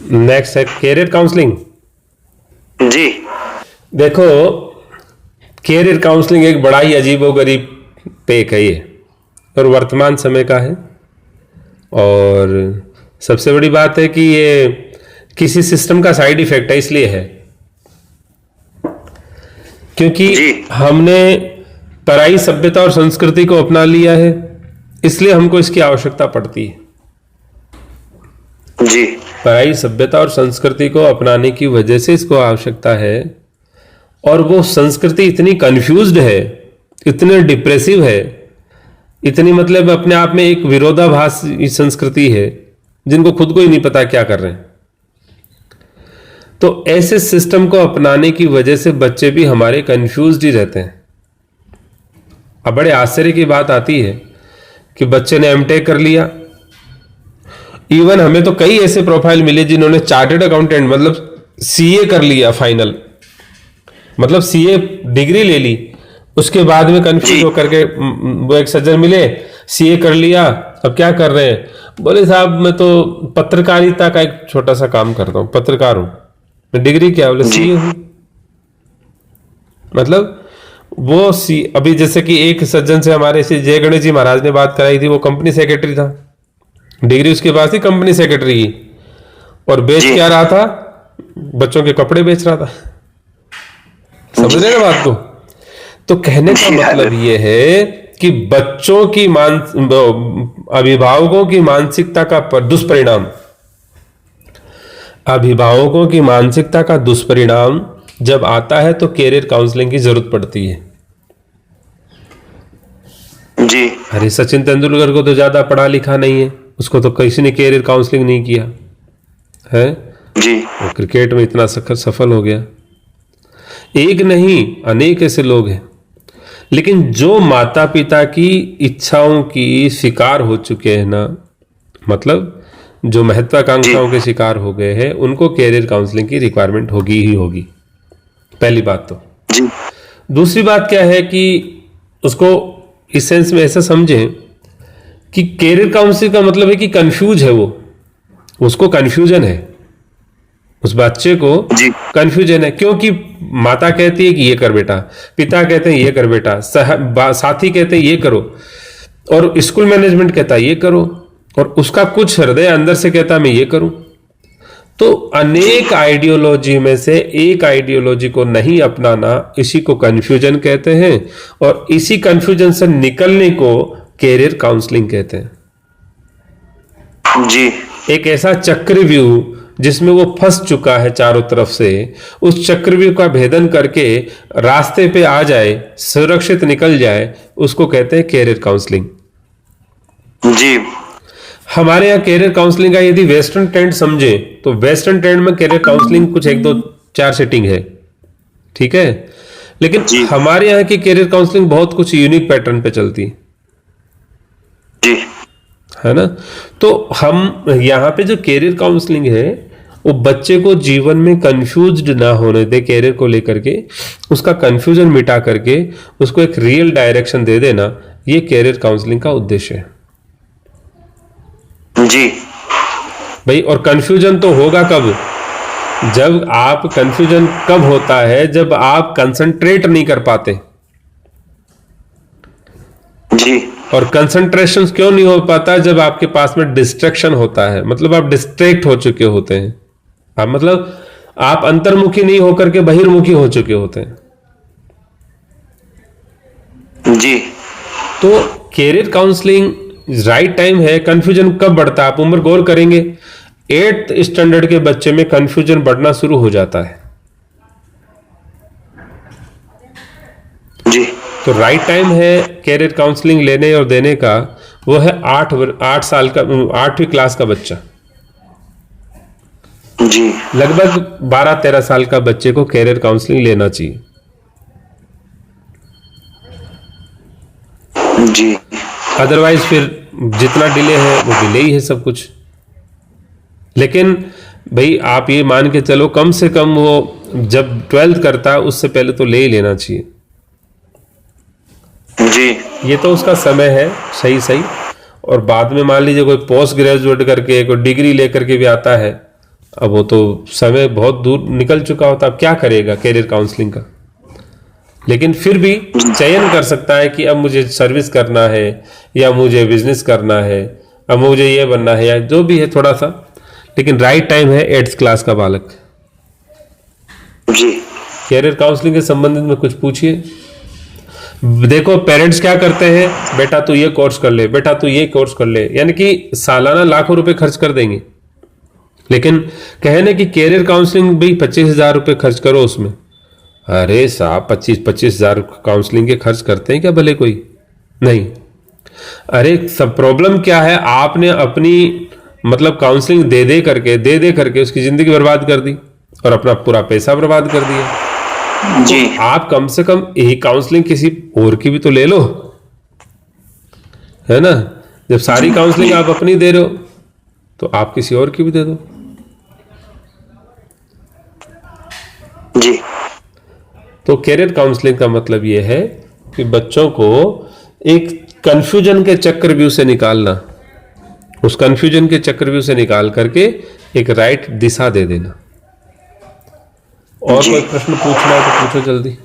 Next है career counselling. जी। देखो, career counselling एक बड़ा ही अजीबोगरीब टेक है ये, और वर्तमान समय का है। और सबसे बड़ी बात है कि ये किसी सिस्टम का साइड इफेक्ट है, इसलिए है क्योंकि जी। हमने पराई सभ्यता और संस्कृति को अपना लिया है, इसलिए हमको इसकी आवश्यकता पड़ती है। जी। पराई सभ्यता और संस्कृति को अपनाने की वजह से इसको आवश्यकता है, और वो संस्कृति इतनी कंफ्यूज्ड है, इतने डिप्रेसिव है, इतनी मतलब अपने आप में एक विरोधाभास संस्कृति है, जिनको खुद को ही नहीं पता क्या कर रहे हैं। तो ऐसे सिस्टम को अपनाने की वजह से बच्चे भी हमारे कंफ्यूज्ड ही रहते हैं। अब बड़े आश्चर्य की बात आती है कि बच्चे ने एमटेक कर लिया, इवन हमें तो कई ऐसे प्रोफाइल मिले जिन्होंने चार्टर्ड अकाउंटेंट मतलब सीए कर लिया फाइनल, मतलब सीए डिग्री ले ली, उसके बाद में कंफ्यूज होकर के वो एक सज्जन मिले, सीए कर लिया, अब क्या कर रहे हैं? बोले साहब मैं तो पत्रकारिता का एक छोटा सा काम करता हूं, पत्रकार हूं। मैं डिग्री क्या? बोले सीए हूं। मतलब वो अभी जैसे कि एक सज्जन से हमारे से जय गणेश जी महाराज ने बात कराई थी, वो कंपनी सेक्रेटरी था, डिग्री उसके पास थी कंपनी सेक्रेटरी की, और बेच क्या रहा था? बच्चों के कपड़े बेच रहा था। समझ रहे ना बात को? तो कहने का मतलब ये है कि बच्चों की अभिभावकों की मानसिकता का दुष्परिणाम, अभिभावकों की मानसिकता का दुष्परिणाम जब आता है तो कैरियर काउंसलिंग की जरूरत पड़ती है। जी। अरे सचिन तेंदुलकर को तो ज्यादा पढ़ा लिखा नहीं है, उसको तो किसी ने कैरियर काउंसलिंग नहीं किया है जी। वो क्रिकेट में इतना सफल हो गया। एक नहीं अनेक ऐसे लोग हैं, लेकिन जो माता पिता की इच्छाओं की शिकार हो चुके हैं ना, मतलब जो महत्वाकांक्षाओं के शिकार हो गए हैं, उनको कैरियर काउंसलिंग की रिक्वायरमेंट होगी ही होगी, पहली बात तो। जी। दूसरी बात क्या है कि उसको इस सेंस में ऐसा समझें कि कैरियर काउंसलिंग का मतलब है कि कंफ्यूज है वो, उसको कंफ्यूजन है, उस बच्चे को कंफ्यूजन है, क्योंकि माता कहती है कि ये कर बेटा, पिता कहते हैं ये कर बेटा, साथी कहते हैं ये करो, और स्कूल मैनेजमेंट कहता है ये करो, और उसका कुछ हृदय अंदर से कहता है मैं ये करूं। तो अनेक आइडियोलॉजी में से एक आइडियोलॉजी को नहीं अपनाना, इसी को कंफ्यूजन कहते हैं, और इसी कंफ्यूजन से निकलने को कैरियर काउंसलिंग कहते हैं। जी। एक ऐसा चक्रव्यूह जिसमें वो फंस चुका है चारों तरफ से, उस चक्रव्यूह का भेदन करके रास्ते पे आ जाए, सुरक्षित निकल जाए, उसको कहते हैं कैरियर काउंसलिंग। जी। हमारे यहाँ कैरियर काउंसलिंग का यदि वेस्टर्न ट्रेंड समझे तो वेस्टर्न ट्रेंड में कैरियर काउंसलिंग कुछ 1 2 4 सेटिंग है, ठीक है, लेकिन हमारे यहाँ की कैरियर काउंसलिंग बहुत कुछ यूनिक पैटर्न पे चलती जी। है ना। तो हम यहाँ पे जो कैरियर काउंसलिंग है वो बच्चे को जीवन में कंफ्यूज्ड ना होने दे, कैरियर को लेकर के उसका कंफ्यूजन मिटा करके उसको एक रियल डायरेक्शन दे देना, ये कैरियर काउंसलिंग का उद्देश्य है जी भाई। और कंफ्यूजन तो होगा कब? जब आप कंफ्यूजन कब होता है? जब आप कंसंट्रेट नहीं कर पाते। जी। और कंसंट्रेशन क्यों नहीं हो पाता? जब आपके पास में डिस्ट्रैक्शन होता है, मतलब आप डिस्ट्रैक्ट हो चुके होते हैं, आप मतलब आप अंतर्मुखी नहीं होकर के बहिर्मुखी हो चुके होते हैं। जी। तो कैरियर काउंसलिंग राइट टाइम है। कंफ्यूजन कब बढ़ता है? आप उम्र गौर करेंगे, 8th स्टैंडर्ड के बच्चे में कंफ्यूजन बढ़ना शुरू हो जाता है। जी। तो राइट टाइम है कैरियर काउंसलिंग लेने और देने का, वो है 8 साल का, 8वीं क्लास का बच्चा। जी। लगभग 12 13 साल का बच्चे को कैरियर काउंसलिंग लेना चाहिए। जी। अदरवाइज फिर जितना डिले है वो डिले ही है सब कुछ। लेकिन भाई आप ये मान के चलो, कम से कम वो जब 12th करता है उससे पहले तो ले ही लेना चाहिए। जी। ये तो उसका समय है सही। और बाद में मान लीजिए कोई पोस्ट ग्रेजुएट करके कोई डिग्री लेकर के भी आता है अब वो तो समय बहुत दूर निकल चुका होता, अब क्या करेगा कैरियर काउंसलिंग का। लेकिन फिर भी चयन कर सकता है कि अब मुझे सर्विस करना है या मुझे बिजनेस करना है, अब मुझे ये बनना है या जो भी है थोड़ा सा। लेकिन राइट टाइम है 8th क्लास का बालक। जी। कैरियर काउंसलिंग के संबंधित में कुछ पूछिए। देखो पेरेंट्स क्या करते हैं, बेटा तू ये कोर्स कर ले, बेटा तू ये कोर्स कर ले, यानी कि सालाना लाखों रुपए खर्च कर देंगे। लेकिन कहने कि कैरियर काउंसलिंग भाई 25,000 रुपये खर्च करो उसमें। अरे साहब 25,000 काउंसलिंग के खर्च करते हैं क्या भले कोई? नहीं। अरे सब प्रॉब्लम क्या है, आपने अपनी मतलब काउंसलिंग दे करके उसकी जिंदगी बर्बाद कर दी और अपना पूरा पैसा बर्बाद कर दिया। जी। तो आप कम से कम यही काउंसलिंग किसी और की भी तो ले लो, है ना। जब सारी काउंसलिंग आप अपनी दे रहे हो तो आप किसी और की भी दे दो। जी। तो कैरियर काउंसलिंग का मतलब यह है कि बच्चों को एक कंफ्यूजन के चक्रव्यूह से निकालना, उस कंफ्यूजन के चक्रव्यूह से निकाल करके एक राइट दिशा दे देना। और जी। कोई प्रश्न पूछना है तो पूछो जल्दी।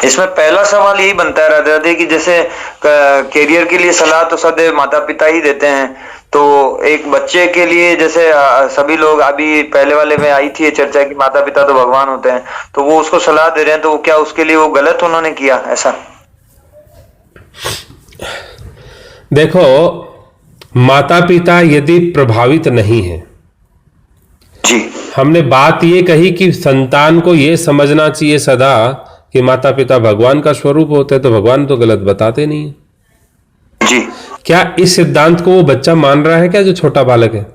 इसमें पहला सवाल यही बनता है राधे राधे कि जैसे करियर के लिए सलाह तो सदैव माता पिता ही देते हैं, तो एक बच्चे के लिए जैसे सभी लोग अभी पहले वाले में आई थी ये चर्चा कि माता पिता तो भगवान होते हैं, तो वो उसको सलाह दे रहे हैं, तो वो क्या उसके लिए वो गलत उन्होंने किया ऐसा? देखो माता पिता यदि प्रभावित नहीं है, जी। हमने बात ये कही कि संतान को ये समझना चाहिए सदा कि माता पिता भगवान का स्वरूप होते हैं, तो भगवान तो गलत बताते नहीं है। जी। क्या इस सिद्धांत को वो बच्चा मान रहा है क्या जो छोटा बालक है?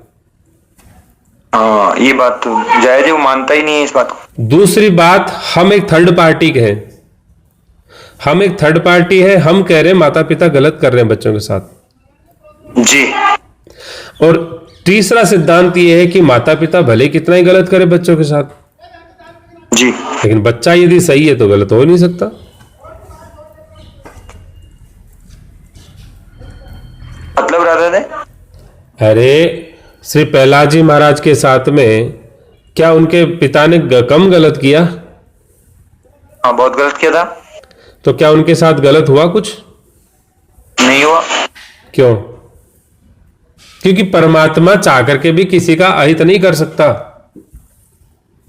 हाँ ये बात तो जायज है, वो मानता ही नहीं है इस बात को। दूसरी बात, हम एक थर्ड पार्टी के हैं, हम एक थर्ड पार्टी है, हम कह रहे हैं माता पिता गलत कर रहे हैं बच्चों के साथ। जी। और तीसरा सिद्धांत यह है कि माता पिता भले कितना ही गलत करे बच्चों के साथ, जी। लेकिन बच्चा यदि सही है तो गलत हो नहीं सकता। मतलब राधा ने, अरे श्री प्रहलाद जी महाराज के साथ में क्या उनके पिता ने कम गलत किया? हाँ बहुत गलत किया था। तो क्या उनके साथ गलत हुआ कुछ? नहीं हुआ। क्यों? क्योंकि परमात्मा चाह करके भी किसी का अहित नहीं कर सकता,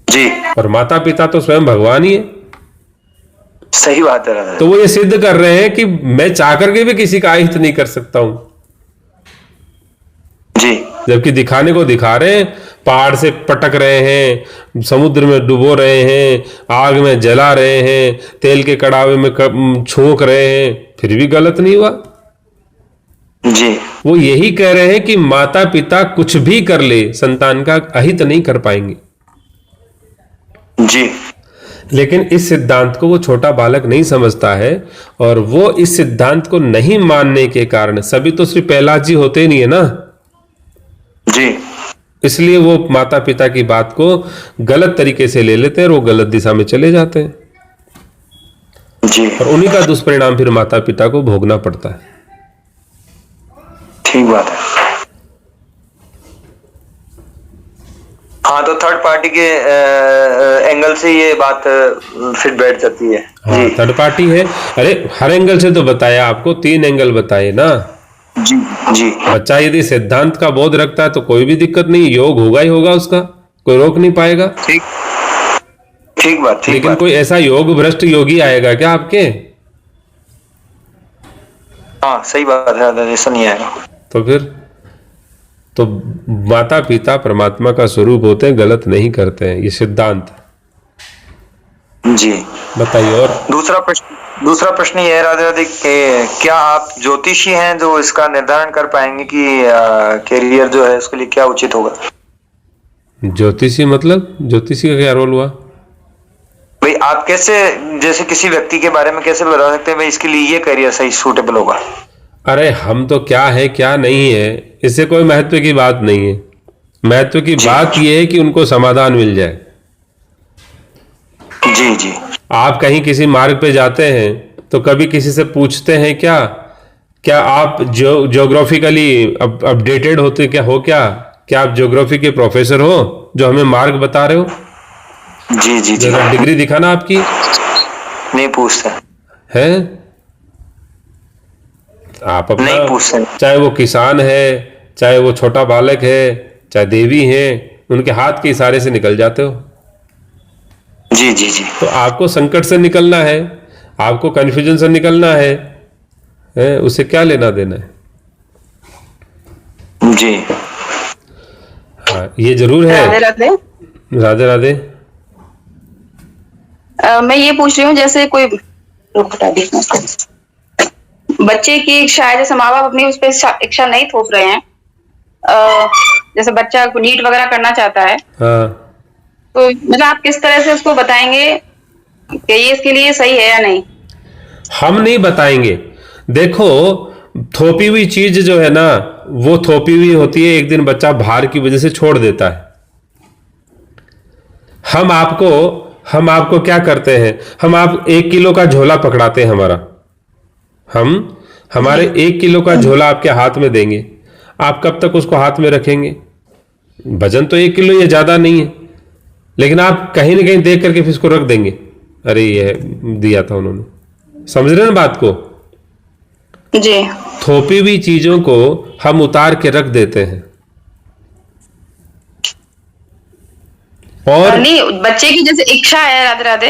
जी। और माता पिता तो स्वयं भगवान ही है। सही बात है राधा। तो वो ये सिद्ध कर रहे हैं कि मैं चाह करके भी किसी का अहित नहीं कर सकता हूं। जी। जबकि दिखाने को दिखा रहे हैं, पहाड़ से पटक रहे हैं, समुद्र में डुबो रहे हैं, आग में जला रहे हैं, तेल के कड़ावे में छोंक रहे हैं, फिर भी गलत नहीं हुआ। जी। वो यही कह रहे हैं कि माता पिता कुछ भी कर ले, संतान का अहित नहीं कर पाएंगे। जी। लेकिन इस सिद्धांत को वो छोटा बालक नहीं समझता है, और वो इस सिद्धांत को नहीं मानने के कारण, सभी तो श्री प्रहलाद जी होते नहीं है ना, जी। इसलिए वो माता पिता की बात को गलत तरीके से ले लेते हैं और वो गलत दिशा में चले जाते हैं, जी। और उन्हीं का दुष्परिणाम फिर माता पिता को भोगना पड़ता है। ठीक बात है। हाँ तो थर्ड पार्टी के एंगल से ये बात फिर बैठ जाती है। हाँ जी। थर्ड पार्टी है। अरे हर एंगल से तो बताया आपको, 3 एंगल बताए ना। जी। जी। बच्चा यदि सिद्धांत का बोध रखता है तो कोई भी दिक्कत नहीं, योग होगा ही होगा उसका, कोई रोक नहीं पाएगा। ठीक। ठीक बात। ठीक लेकिन बात। कोई ऐसा योग भ्रष्ट योगी आएगा क्या आपके? हाँ सही बात है, ऐसा नहीं आएगा। तो फिर तो माता पिता परमात्मा का स्वरूप होते हैं, गलत नहीं करते हैं, ये सिद्धांत। जी। बताइए। और दूसरा प्रश्न ये है राधे राधे कि क्या आप ज्योतिषी हैं जो इसका निर्धारण कर पाएंगे कि कैरियर जो है उसके लिए क्या उचित होगा? ज्योतिषी मतलब ज्योतिषी का क्या रोल हुआ? भाई आप कैसे, जैसे किसी व्यक्ति के बारे में कैसे बता सकते हैं भाई इसके लिए ये करियर सही सूटेबल होगा? अरे हम तो क्या है क्या नहीं है, इससे कोई महत्व की बात नहीं है। महत्व की बात यह है कि उनको समाधान मिल जाए। जी। जी। आप कहीं किसी मार्ग पे जाते हैं तो कभी किसी से पूछते हैं क्या आप ज्योग्राफिकली अपडेटेड होते क्या हो क्या? क्या आप ज्योग्राफी के प्रोफेसर हो जो हमें मार्ग बता रहे हो? जी जी जी। जरा डिग्री दिखाना आपकी। नहीं पूछते। है आप अपना, नहीं पूछते। चाहे वो किसान है, चाहे वो छोटा बालक है, चाहे देवी है, उनके हाथ के इशारे से निकल जाते हो। जी जी जी। तो आपको संकट से निकलना है, आपको कंफ्यूजन से निकलना है, उसे क्या लेना देना है? जी। हाँ, ये जरूर है। राधे राधे। राधे राधे। मैं ये पूछ रही हूँ, जैसे कोई बच्चे की इच्छा है, जैसे माँ बाप अपनी उस पर इच्छा नहीं थोप रहे हैं, जैसे बच्चा नीट वगैरह करना चाहता है, हाँ, तो मतलब आप किस तरह से उसको बताएंगे कि ये इसके लिए सही है या नहीं? हम नहीं बताएंगे। देखो, थोपी हुई चीज जो है ना, वो थोपी हुई होती है, एक दिन बच्चा भार की वजह से छोड़ देता है। हम आपको क्या करते हैं, हम आप 1 किलो का झोला पकड़ाते हैं हमारे 1 किलो का झोला आपके हाथ में देंगे, आप कब तक उसको हाथ में रखेंगे? वजन तो 1 किलो, ये ज्यादा नहीं है, लेकिन आप कहीं ना कहीं देख करके फिर इसको रख देंगे, अरे ये दिया था उन्होंने। समझ रहे हैं ना बात को? जी। थोपी हुई चीजों को हम उतार के रख देते हैं। और नहीं, बच्चे की जैसे इच्छा है, राधे राधे,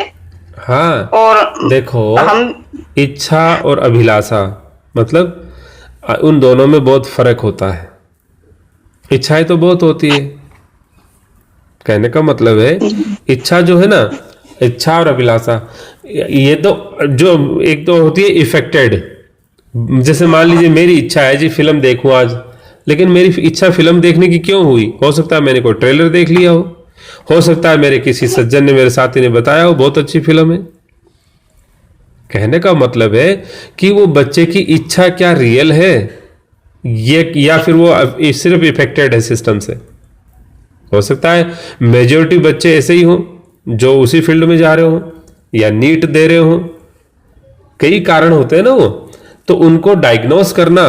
हाँ, और देखो, हम इच्छा और अभिलाषा, मतलब उन दोनों में बहुत फर्क होता है। इच्छाएं तो बहुत होती है, कहने का मतलब है, इच्छा जो है ना, इच्छा और अभिलाषा, ये तो जो एक तो होती है इफेक्टेड। जैसे मान लीजिए मेरी इच्छा है जी फिल्म देखूं आज, लेकिन मेरी इच्छा फिल्म देखने की क्यों हुई? हो सकता है मैंने कोई ट्रेलर देख लिया हो सकता है मेरे किसी सज्जन ने, मेरे साथी ने बताया हो बहुत अच्छी फिल्म है। कहने का मतलब है कि वो बच्चे की इच्छा क्या रियल है, ये या फिर वो सिर्फ इफेक्टेड है सिस्टम से। हो सकता है मेजोरिटी बच्चे ऐसे ही हो जो उसी फील्ड में जा रहे हो या नीट दे रहे हो, कई कारण होते हैं ना वो। तो उनको डायग्नोस करना,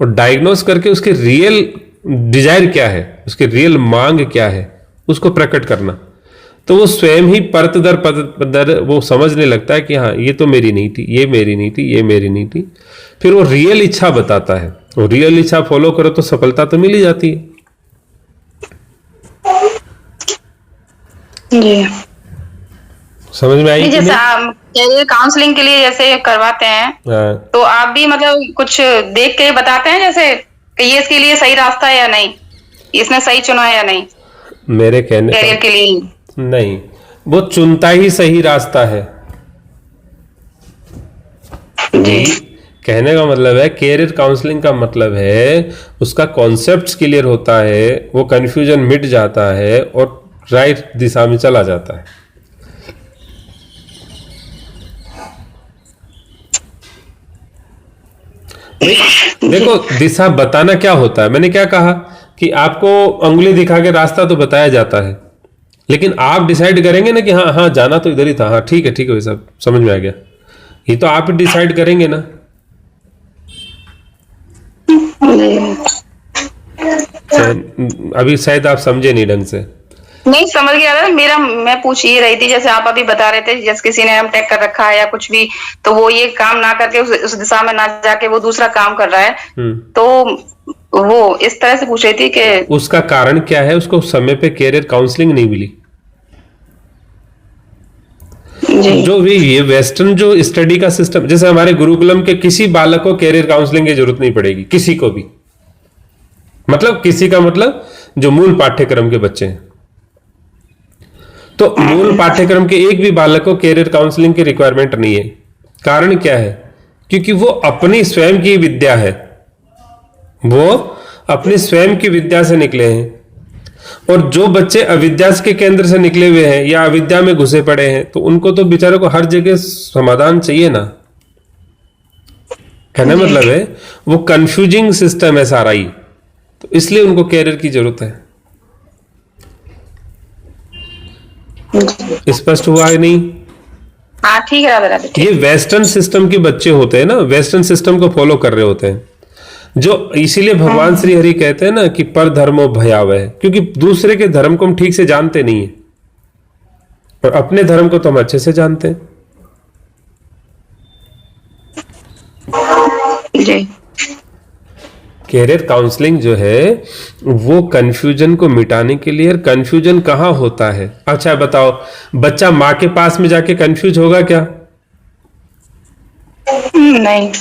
और डायग्नोस करके उसके रियल डिजायर क्या है, उसकी रियल मांग क्या है, उसको प्रकट करना, तो वो स्वयं ही परत दर दर वो समझने लगता है कि हाँ ये तो मेरी नहीं थी, ये मेरी नहीं थी, ये मेरी नहीं थी। फिर वो रियल इच्छा बताता है, वो रियल इच्छा फॉलो करो तो सफलता तो मिल ही जाती है। जी। समझ में आई कि जैसे नहीं? आप कैरियर काउंसलिंग के लिए जैसे करवाते हैं, हाँ, तो आप भी मतलब कुछ देख के बताते हैं, जैसे कि ये इसके लिए सही रास्ता है या नहीं, इसने सही चुना है या नहीं मेरे कहने कैरियर के लिए? नहीं, वो चुनता ही सही रास्ता है। जी। कहने का मतलब है, कैरियर काउंसलिंग का मतलब है उसका कॉन्सेप्ट्स क्लियर होता है, वो कंफ्यूजन मिट जाता है और राइट दिशा में चला जाता है। देखो, दिशा बताना क्या होता है, मैंने क्या कहा कि आपको अंगुली दिखा के रास्ता तो बताया जाता है, लेकिन आप डिसाइड करेंगे ना कि हाँ हाँ जाना तो इधर ही था, हाँ ठीक है वही सब समझ में आ गया, ये तो आप ही डिसाइड करेंगे ना। अभी शायद आप समझे नहीं ढंग से। नहीं समझ गया था मेरा, मैं पूछ ये रही थी, जैसे आप अभी बता रहे थे, जैसे किसी ने हम टेक कर रखा है या कुछ भी, तो वो ये काम ना करके उस दिशा में ना जाके वो दूसरा काम कर रहा है, तो वो इस तरह से पूछ रही थी कि उसका कारण क्या है, उसको समय पे कैरियर काउंसलिंग नहीं मिली। जो भी ये वेस्टर्न जो स्टडी का सिस्टम, जैसे हमारे गुरुकुलम के किसी बालक को कैरियर काउंसलिंग की जरूरत नहीं पड़ेगी, किसी को भी, मतलब किसी का मतलब जो मूल पाठ्यक्रम के बच्चे हैं, तो मूल पाठ्यक्रम के एक भी बालक को कैरियर काउंसलिंग की रिक्वायरमेंट नहीं है। कारण क्या है? क्योंकि वो अपनी स्वयं की विद्या है, वो अपनी स्वयं की विद्या से निकले हैं। और जो बच्चे अविद्या के केंद्र से निकले हुए हैं या अविद्या में घुसे पड़े हैं, तो उनको तो बेचारों को हर जगह समाधान चाहिए ना। कहने मतलब है वो कंफ्यूजिंग सिस्टम है सारा ही, तो इसलिए उनको कैरियर की जरूरत है। स्पष्ट हुआ है नहीं? हाँ ठीक है राधे राधे। ये वेस्टर्न सिस्टम के बच्चे होते हैं ना, वेस्टर्न सिस्टम को फॉलो कर रहे होते हैं। जो इसीलिए भगवान श्री हरि कहते हैं ना कि पर धर्मो भयावह, क्योंकि दूसरे के धर्म को हम ठीक से जानते नहीं है, और अपने धर्म को तो हम अच्छे से जानते हैं। जी। कैरियर काउंसलिंग जो है वो कंफ्यूजन को मिटाने के लिए। कंफ्यूजन कहाँ होता है? अच्छा बताओ, बच्चा माँ के पास में जाके कंफ्यूज होगा क्या? नहीं।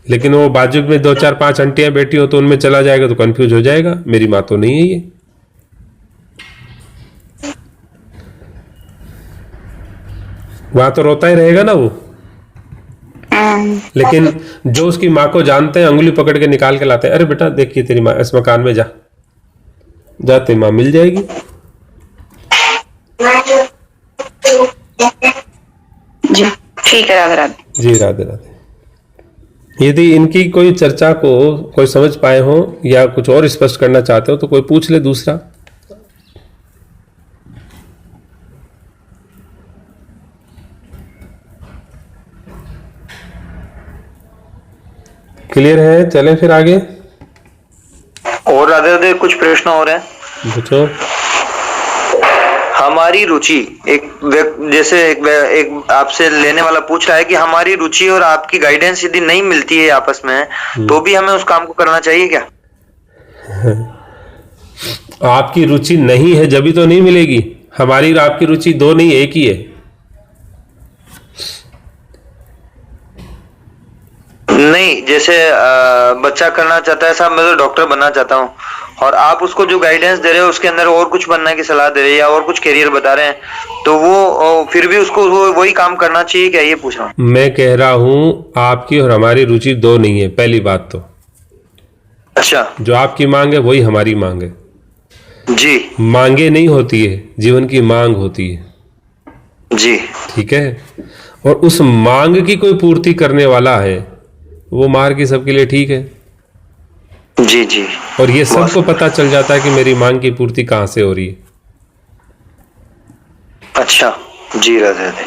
लेकिन वो बाजू में 2 4 5 आंटियां बैठी हो तो उनमें चला जाएगा तो कंफ्यूज हो जाएगा, मेरी माँ तो नहीं है ये। वहां तो रोता ही रहेगा ना वो। लेकिन जो उसकी माँ को जानते हैं, अंगुली पकड़ के निकाल के लाते हैं, अरे बेटा देखिए तेरी माँ इस मकान में जा, जाते माँ मिल जाएगी। जी ठीक है, राधे राधे। जी राधे राधे। यदि इनकी कोई चर्चा को कोई समझ पाए हो या कुछ और स्पष्ट करना चाहते हो तो कोई पूछ ले दूसरा। क्लियर है? चलें फिर आगे। और राधे राधे, कुछ प्रश्न और हैं? पूछो। हमारी रुचि एक आपसे लेने वाला पूछ रहा है कि हमारी रुचि और आपकी गाइडेंस यदि नहीं मिलती है आपस में, तो भी हमें उस काम को करना चाहिए क्या? आपकी रुचि नहीं है जब भी तो नहीं मिलेगी। हमारी और आपकी रुचि दो नहीं, एक ही है। नहीं, जैसे बच्चा करना चाहता है, साहब मैं तो डॉक्टर बनना चाहता हूँ, और आप उसको जो गाइडेंस दे रहे हो उसके अंदर और कुछ बनने की सलाह दे रहे हैं या और कुछ करियर बता रहे हैं, तो वो फिर भी उसको वही काम करना चाहिए क्या, ये पूछ रहा हूँ। मैं कह रहा हूं आपकी और हमारी रुचि दो नहीं है, पहली बात तो। अच्छा। जो आपकी मांग है वही हमारी मांग है। जी। मांगे नहीं होती है, जीवन की मांग होती है। जी। ठीक है। और उस मांग की कोई पूर्ति करने वाला है, वो मार्ग सबके लिए ठीक है। जी जी। और ये सबको पता चल जाता है कि मेरी मांग की पूर्ति कहां से हो रही है। अच्छा। जी राधे राधे।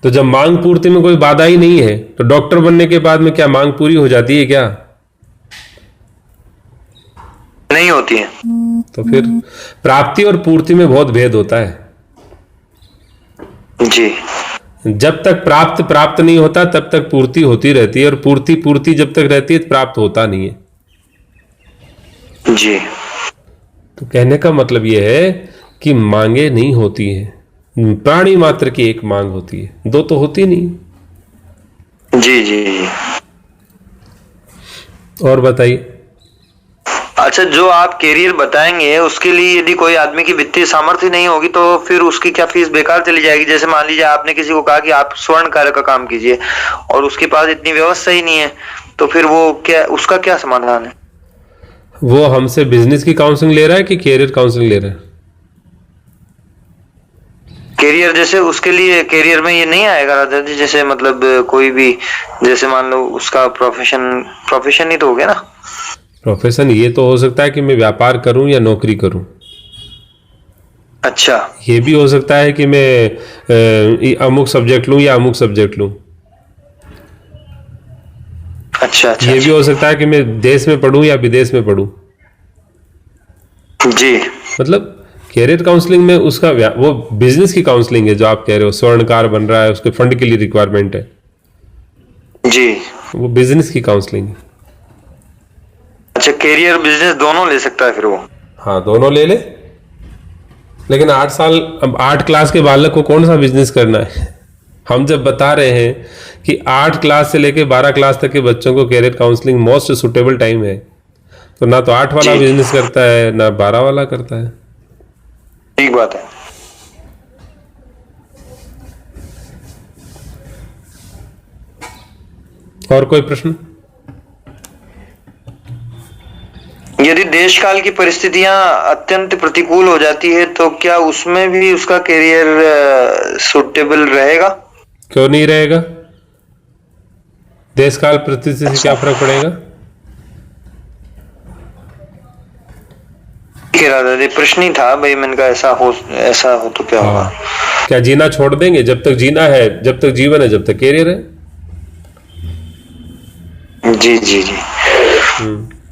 तो जब मांग पूर्ति में कोई बाधा ही नहीं है तो डॉक्टर बनने के बाद में क्या मांग पूरी हो जाती है क्या? नहीं होती है। तो फिर प्राप्ति और पूर्ति में बहुत भेद होता है। जी। जब तक प्राप्त नहीं होता तब तक पूर्ति होती रहती है, और पूर्ति जब तक रहती है तो प्राप्त होता नहीं है। जी। तो कहने का मतलब यह है कि मांगे नहीं होती है, प्राणी मात्र की एक मांग होती है, दो तो होती नहीं। जी जी जी। और बताइए। अच्छा, जो आप कैरियर बताएंगे उसके लिए यदि कोई आदमी की वित्तीय सामर्थ्य नहीं होगी तो फिर उसकी क्या फीस बेकार चली जाएगी? जैसे मान लीजिए आपने किसी को कहा कि आप स्वर्ण कार्य का काम कीजिए और उसके पास इतनी व्यवस्था ही नहीं है, तो फिर वो क्या, उसका क्या समाधान है? वो हमसे बिजनेस की काउंसलिंग ले रहा है कि कैरियर काउंसलिंग ले रहा है? कैरियर, जैसे उसके लिए कैरियर में ये नहीं आएगा राजा जी, जैसे मतलब कोई भी, जैसे मान लो उसका प्रोफेशन ही तो हो गया ना। प्रोफेशन ये तो हो सकता है कि मैं व्यापार करूं या नौकरी करूं। अच्छा। ये भी हो सकता है कि मैं अमुक सब्जेक्ट लूं या अमुक सब्जेक्ट लूं। अच्छा अच्छा। ये भी हो सकता है कि मैं देश में पढ़ूं या विदेश में पढ़ूं। जी। मतलब कैरियर काउंसलिंग में उसका वो बिजनेस की काउंसलिंग है। जो आप कह रहे हो स्वर्णकार बन रहा है, उसके फंड के लिए रिक्वायरमेंट है जी, वो बिजनेस की काउंसलिंग है। अच्छा, कैरियर बिजनेस दोनों ले सकता है फिर वो? हाँ, दोनों ले ले। लेकिन 8 साल, अब 8 क्लास के बालक को कौन सा बिजनेस करना है? हम जब बता रहे हैं कि 8 क्लास से लेकर 12 क्लास तक के बच्चों को career counselling most suitable time है, तो ना तो 8 वाला बिजनेस करता है ना 12 वाला करता है। ठीक बात है। और कोई प्रश्न? यदि देश काल की परिस्थितियां अत्यंत प्रतिकूल हो जाती है तो क्या उसमें भी उसका करियर सूटेबल रहेगा? क्यों नहीं रहेगा? देश काल परिस्थिति से क्या फर्क पड़ेगा? दादा प्रश्न ही था भाई, मैंने कहा ऐसा हो तो क्या होगा? क्या जीना छोड़ देंगे? जब तक जीना है, जब तक जीवन है, जब तक कैरियर है। जी जी जी।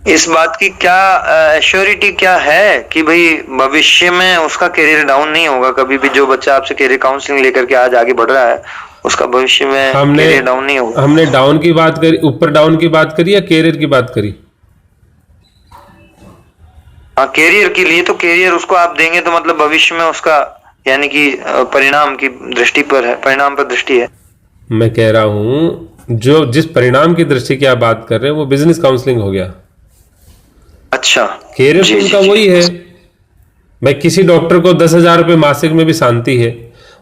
इस बात की क्या एश्योरिटी क्या है कि भाई भविष्य में उसका करियर डाउन नहीं होगा कभी भी? जो बच्चा आपसे करियर काउंसलिंग लेकर के आज आगे बढ़ रहा है, उसका भविष्य में करियर डाउन नहीं होगा? हमने डाउन की बात करी, ऊपर डाउन की बात करी या करियर की बात करी? हाँ, करियर के लिए तो करियर उसको आप देंगे तो मतलब भविष्य में उसका यानी कि परिणाम की दृष्टि पर है, परिणाम पर दृष्टि है। मैं कह रहा हूं जो जिस परिणाम की दृष्टि की आप बात कर रहे हैं वो बिजनेस काउंसलिंग हो गया। अच्छा, करियर तो उनका वही है। भाई किसी डॉक्टर को 10,000 रुपये मासिक में भी शांति है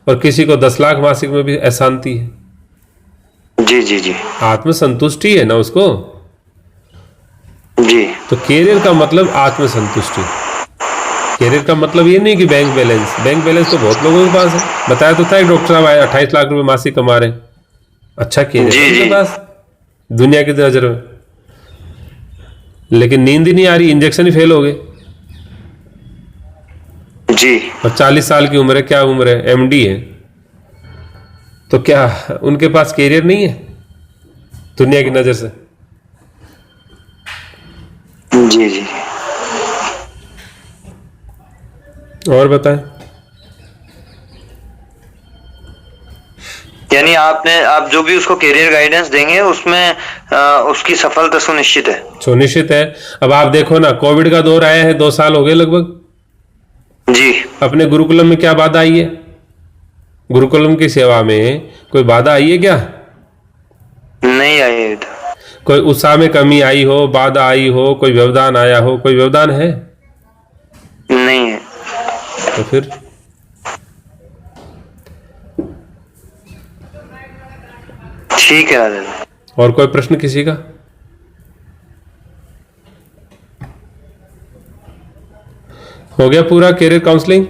और किसी को 10 लाख मासिक में भी अशांति है। जी जी जी आत्मसंतुष्टि है ना उसको। जी। तो करियर का मतलब आत्मसंतुष्टि। करियर का मतलब ये नहीं कि बैंक बैलेंस तो बहुत लोगों के पास है। बताया तो था एक डॉक्टर साहब आए 28 लाख रुपए मासिक कमा रहे हैं। अच्छा करियर है उनके पास दुनिया की नजर में, लेकिन नींद ही नहीं आ रही, इंजेक्शन ही फेल हो गए। जी। और 40 साल की उम्र है, क्या उम्र है, एमडी है, तो क्या उनके पास करियर नहीं है दुनिया की नजर से? जी जी। और बताएं। यानी आप जो भी उसको करियर गाइडेंस देंगे उसमें उसकी सफलता सुनिश्चित है। सुनिश्चित है। अब आप देखो ना, कोविड का दौर आया है, 2 साल हो गए लगभग। जी। अपने गुरुकुलम में क्या बाधा आई है? गुरुकुलम की सेवा में कोई बाधा आई है क्या? नहीं आई है। कोई उत्साह में कमी आई हो, बाधा आई हो, कोई व्यवधान आया हो? कोई व्यवधान है? नहीं है। तो फिर ठीक है राजा। और कोई प्रश्न किसी का? हो गया पूरा करियर काउंसलिंग?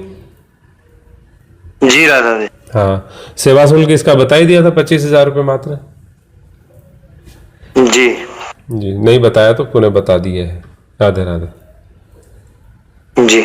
जी राधा जी। हाँ, सेवा शुल्क इसका बता ही दिया था, 25,000 रुपये मात्र। जी जी नहीं बताया तो पुनः बता दिया है। राधे राधे। जी।